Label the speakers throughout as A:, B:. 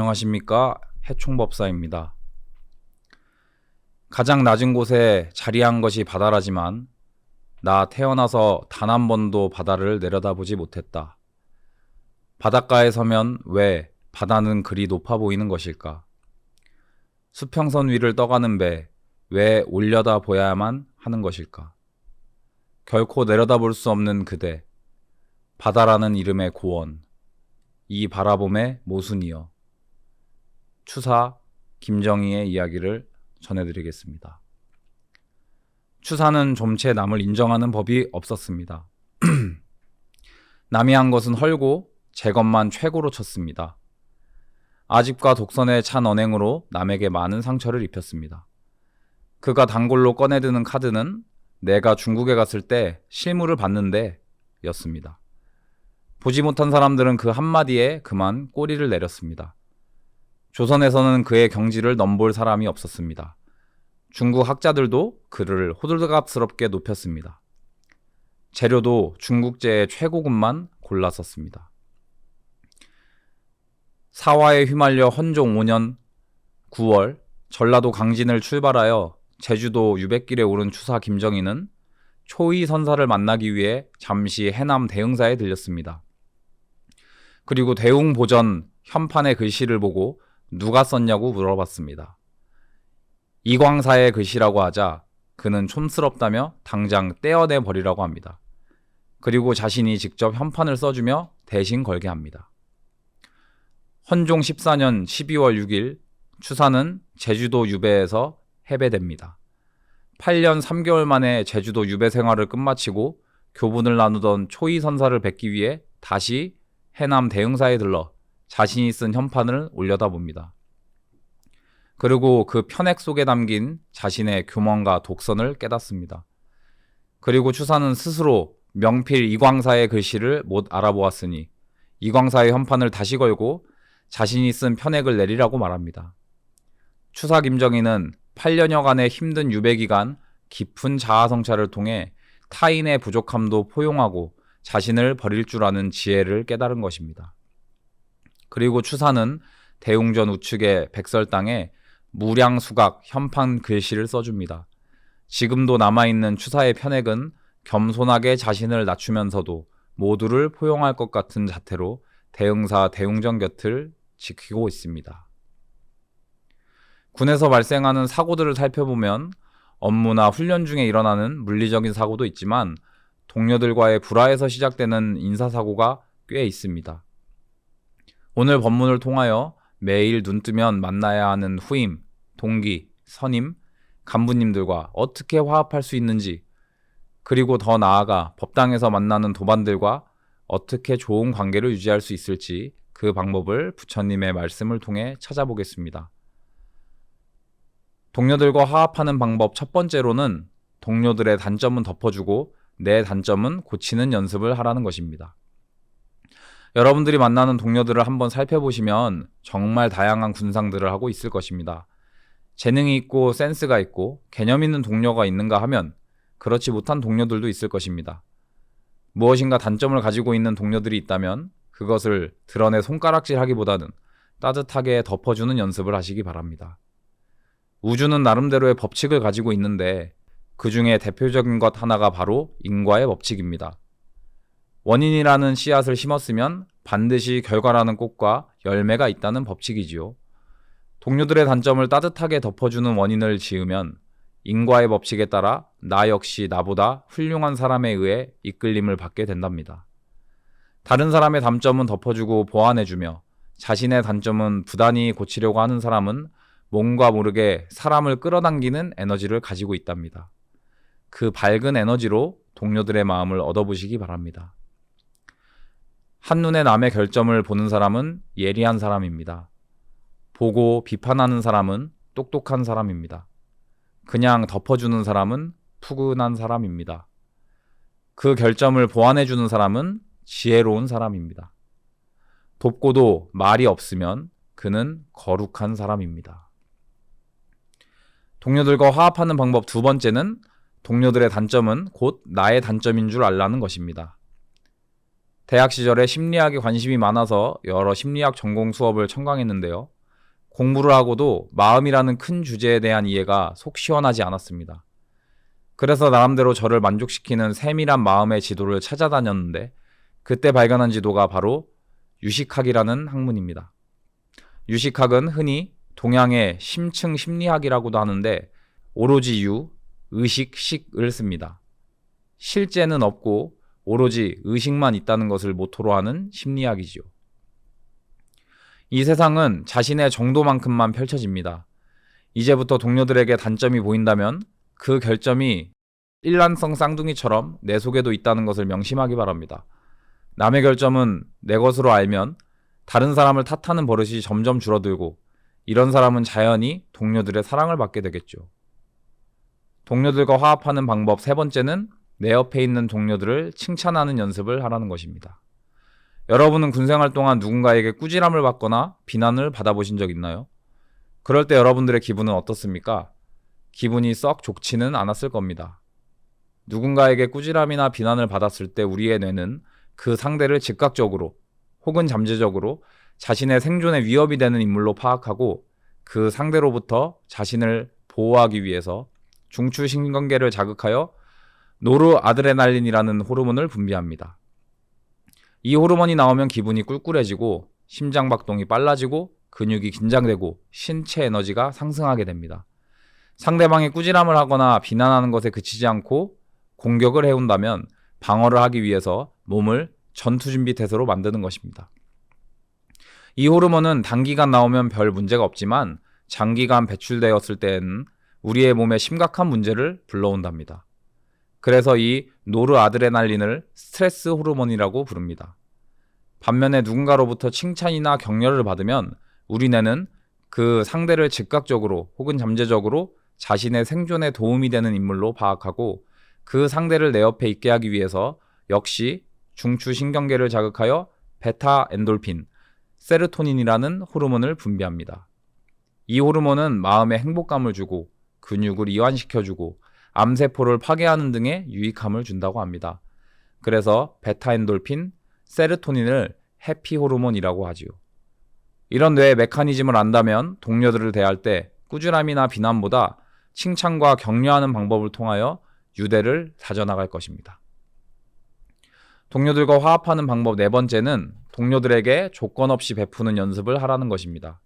A: 안녕하십니까? 해총법사입니다. 가장 낮은 곳에 자리한 것이 바다라지만 나 태어나서 단 한 번도 바다를 내려다보지 못했다. 바닷가에 서면 왜 바다는 그리 높아 보이는 것일까? 수평선 위를 떠가는 배 왜 올려다 보야만 하는 것일까? 결코 내려다볼 수 없는 그대, 바다라는 이름의 고원, 이 바라봄의 모순이여. 추사 김정희의 이야기를 전해드리겠습니다. 추사는 좀채 남을 인정하는 법이 없었습니다. 남이 한 것은 헐고 제 것만 최고로 쳤습니다. 아집과 독선의 찬 언행으로 남에게 많은 상처를 입혔습니다. 그가 단골로 꺼내드는 카드는 내가 중국에 갔을 때 실물을 봤는데 였습니다. 보지 못한 사람들은 그 한마디에 그만 꼬리를 내렸습니다. 조선에서는 그의 경지를 넘볼 사람이 없었습니다. 중국 학자들도 그를 호들갑스럽게 높였습니다. 재료도 중국제의 최고급만 골라 썼습니다. 사화에 휘말려 헌종 5년 9월 전라도 강진을 출발하여 제주도 유백길에 오른 추사 김정희는 초이 선사를 만나기 위해 잠시 해남 대흥사에 들렸습니다. 그리고 대웅보전 현판의 글씨를 보고 누가 썼냐고 물어봤습니다. 이광사의 글씨라고 하자 그는 촌스럽다며 당장 떼어내 버리라고 합니다. 그리고 자신이 직접 현판을 써주며 대신 걸게 합니다. 헌종 14년 12월 6일 추사는 제주도 유배에서 해배됩니다. 8년 3개월 만에 제주도 유배 생활을 끝마치고 교분을 나누던 초이 선사를 뵙기 위해 다시 해남 대흥사에 들러 자신이 쓴 현판을 올려다봅니다. 그리고 그 편액 속에 담긴 자신의 교mon과 독선을 깨닫습니다. 그리고 추사는 스스로 명필 이광사의 글씨를 못 알아보았으니 이광사의 현판을 다시 걸고 자신이 쓴 편액을 내리라고 말합니다. 추사 김정희는 8년여간의 힘든 유배 기간 깊은 자아성찰을 통해 타인의 부족함도 포용하고 자신을 버릴 줄 아는 지혜를 깨달은 것입니다. 그리고 추사는 대웅전 우측의 백설당에 무량수각 현판 글씨를 써줍니다. 지금도 남아있는 추사의 편액은 겸손하게 자신을 낮추면서도 모두를 포용할 것 같은 자태로 대흥사 대웅전 곁을 지키고 있습니다. 군에서 발생하는 사고들을 살펴보면 업무나 훈련 중에 일어나는 물리적인 사고도 있지만 동료들과의 불화에서 시작되는 인사사고가 꽤 있습니다. 오늘 법문을 통하여 매일 눈뜨면 만나야 하는 후임, 동기, 선임, 간부님들과 어떻게 화합할 수 있는지, 그리고 더 나아가 법당에서 만나는 도반들과 어떻게 좋은 관계를 유지할 수 있을지 그 방법을 부처님의 말씀을 통해 찾아보겠습니다. 동료들과 화합하는 방법 첫 번째로는 동료들의 단점은 덮어주고 내 단점은 고치는 연습을 하라는 것입니다. 여러분들이 만나는 동료들을 한번 살펴보시면 정말 다양한 군상들을 하고 있을 것입니다. 재능이 있고 센스가 있고 개념 있는 동료가 있는가 하면 그렇지 못한 동료들도 있을 것입니다. 무엇인가 단점을 가지고 있는 동료들이 있다면 그것을 드러내 손가락질하기보다는 따뜻하게 덮어주는 연습을 하시기 바랍니다. 우주는 나름대로의 법칙을 가지고 있는데 그 중에 대표적인 것 하나가 바로 인과의 법칙입니다. 원인이라는 씨앗을 심었으면 반드시 결과라는 꽃과 열매가 있다는 법칙이지요. 동료들의 단점을 따뜻하게 덮어주는 원인을 지으면 인과의 법칙에 따라 나 역시 나보다 훌륭한 사람에 의해 이끌림을 받게 된답니다. 다른 사람의 단점은 덮어주고 보완해주며 자신의 단점은 부단히 고치려고 하는 사람은 몸과 모르게 사람을 끌어당기는 에너지를 가지고 있답니다. 그 밝은 에너지로 동료들의 마음을 얻어보시기 바랍니다. 한눈에 남의 결점을 보는 사람은 예리한 사람입니다. 보고 비판하는 사람은 똑똑한 사람입니다. 그냥 덮어주는 사람은 푸근한 사람입니다. 그 결점을 보완해주는 사람은 지혜로운 사람입니다. 돕고도 말이 없으면 그는 거룩한 사람입니다. 동료들과 화합하는 방법 두 번째는 동료들의 단점은 곧 나의 단점인 줄 알라는 것입니다. 대학 시절에 심리학에 관심이 많아서 여러 심리학 전공 수업을 첨강했는데요. 공부를 하고도 마음이라는 큰 주제에 대한 이해가 속 시원하지 않았습니다. 그래서 나름대로 저를 만족시키는 세밀한 마음의 지도를 찾아다녔는데 그때 발견한 지도가 바로 유식학이라는 학문입니다. 유식학은 흔히 동양의 심층 심리학이라고도 하는데 오로지 유, 의식, 식을 씁니다. 실제는 없고 오로지 의식만 있다는 것을 모토로 하는 심리학이지요. 이 세상은 자신의 정도만큼만 펼쳐집니다. 이제부터 동료들에게 단점이 보인다면 그 결점이 일란성 쌍둥이처럼 내 속에도 있다는 것을 명심하기 바랍니다. 남의 결점은 내 것으로 알면 다른 사람을 탓하는 버릇이 점점 줄어들고 이런 사람은 자연히 동료들의 사랑을 받게 되겠죠. 동료들과 화합하는 방법 세 번째는 내 옆에 있는 동료들을 칭찬하는 연습을 하라는 것입니다. 여러분은 군생활 동안 누군가에게 꾸지람을 받거나 비난을 받아보신 적 있나요? 그럴 때 여러분들의 기분은 어떻습니까? 기분이 썩 좋지는 않았을 겁니다. 누군가에게 꾸지람이나 비난을 받았을 때 우리의 뇌는 그 상대를 즉각적으로 혹은 잠재적으로 자신의 생존에 위협이 되는 인물로 파악하고 그 상대로부터 자신을 보호하기 위해서 중추신경계를 자극하여 노르아드레날린이라는 호르몬을 분비합니다. 이 호르몬이 나오면 기분이 꿀꿀해지고 심장박동이 빨라지고 근육이 긴장되고 신체 에너지가 상승하게 됩니다. 상대방의 꾸지람을 하거나 비난하는 것에 그치지 않고 공격을 해온다면 방어를 하기 위해서 몸을 전투준비태세로 만드는 것입니다. 이 호르몬은 단기간 나오면 별 문제가 없지만 장기간 배출되었을 때에는 우리의 몸에 심각한 문제를 불러온답니다. 그래서 이 노르아드레날린을 스트레스 호르몬이라고 부릅니다. 반면에 누군가로부터 칭찬이나 격려를 받으면 우리 뇌는 그 상대를 즉각적으로 혹은 잠재적으로 자신의 생존에 도움이 되는 인물로 파악하고 그 상대를 내 옆에 있게 하기 위해서 역시 중추신경계를 자극하여 베타 엔돌핀, 세르토닌이라는 호르몬을 분비합니다. 이 호르몬은 마음에 행복감을 주고 근육을 이완시켜주고 암세포를 파괴하는 등의 유익함을 준다고 합니다. 그래서 베타 엔돌핀, 세르토닌을 해피 호르몬이라고 하지요. 이런 뇌의 메커니즘을 안다면 동료들을 대할 때 꾸지람이나 비난보다 칭찬과 격려하는 방법을 통하여 유대를 다져나갈 것입니다. 동료들과 화합하는 방법 네 번째는 동료들에게 조건 없이 베푸는 연습을 하라는 것입니다.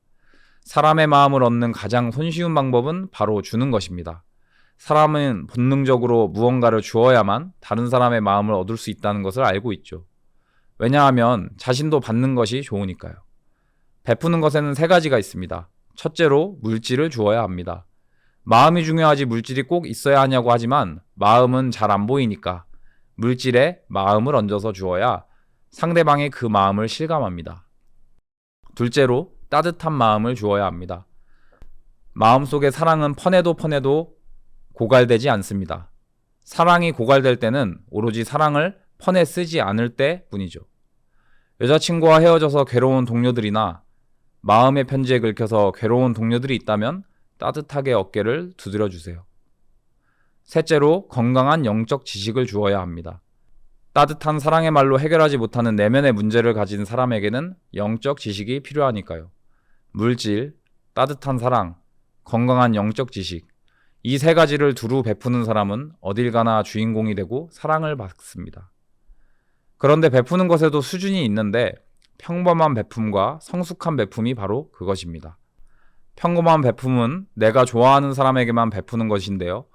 A: 사람의 마음을 얻는 가장 손쉬운 방법은 바로 주는 것입니다. 사람은 본능적으로 무언가를 주어야만 다른 사람의 마음을 얻을 수 있다는 것을 알고 있죠. 왜냐하면 자신도 받는 것이 좋으니까요. 베푸는 것에는 세 가지가 있습니다. 첫째로 물질을 주어야 합니다. 마음이 중요하지 물질이 꼭 있어야 하냐고 하지만 마음은 잘 안 보이니까 물질에 마음을 얹어서 주어야 상대방이 그 마음을 실감합니다. 둘째로 따뜻한 마음을 주어야 합니다. 마음속의 사랑은 퍼내도 고갈되지 않습니다. 사랑이 고갈될 때는 오로지 사랑을 퍼내 쓰지 않을 때 뿐이죠. 여자친구와 헤어져서 괴로운 동료들이나 마음의 편지에 긁혀서 괴로운 동료들이 있다면 따뜻하게 어깨를 두드려 주세요. 셋째로 건강한 영적 지식을 주어야 합니다. 따뜻한 사랑의 말로 해결하지 못하는 내면의 문제를 가진 사람에게는 영적 지식이 필요하니까요. 물질, 따뜻한 사랑, 건강한 영적 지식, 이 세 가지를 두루 베푸는 사람은 어딜 가나 주인공이 되고 사랑을 받습니다. 그런데 베푸는 것에도 수준이 있는데 평범한 베품과 성숙한 베품이 바로 그것입니다. 평범한 베품은 내가 좋아하는 사람에게만 베푸는 것인데요.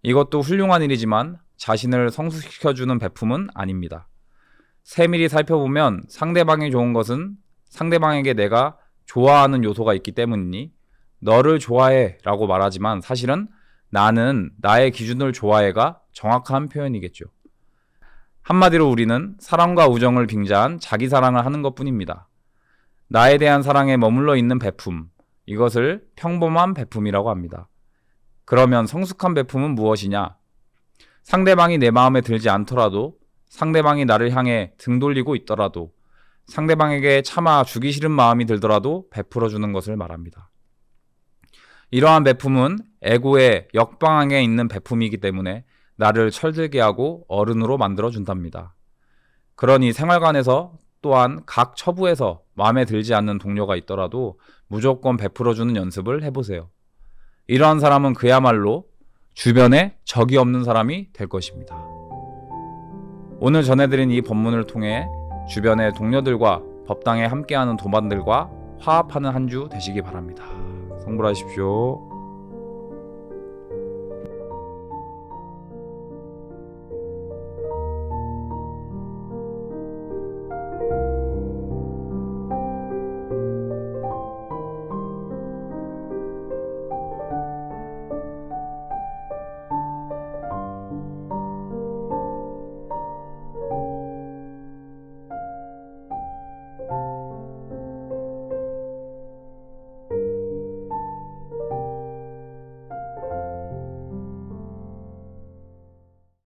A: 이것도 훌륭한 일이지만 자신을 성숙시켜주는 베품은 아닙니다. 세밀히 살펴보면 상대방이 좋은 것은 상대방에게 내가 좋아하는 요소가 있기 때문이니 너를 좋아해 라고 말하지만 사실은 나는 나의 기준을 좋아해가 정확한 표현이겠죠. 한마디로 우리는 사랑과 우정을 빙자한 자기 사랑을 하는 것뿐입니다. 나에 대한 사랑에 머물러 있는 베품, 이것을 평범한 베품이라고 합니다. 그러면 성숙한 베품은 무엇이냐? 상대방이 내 마음에 들지 않더라도, 상대방이 나를 향해 등 돌리고 있더라도, 상대방에게 차마 주기 싫은 마음이 들더라도 베풀어주는 것을 말합니다. 이러한 베품은 에고의 역방향에 있는 베품이기 때문에 나를 철들게 하고 어른으로 만들어준답니다. 그러니 생활관에서 또한 각 처부에서 마음에 들지 않는 동료가 있더라도 무조건 베풀어주는 연습을 해보세요. 이러한 사람은 그야말로 주변에 적이 없는 사람이 될 것입니다. 오늘 전해드린 이 법문을 통해 주변의 동료들과 법당에 함께하는 도반들과 화합하는 한 주 되시기 바랍니다. 성불하십시오.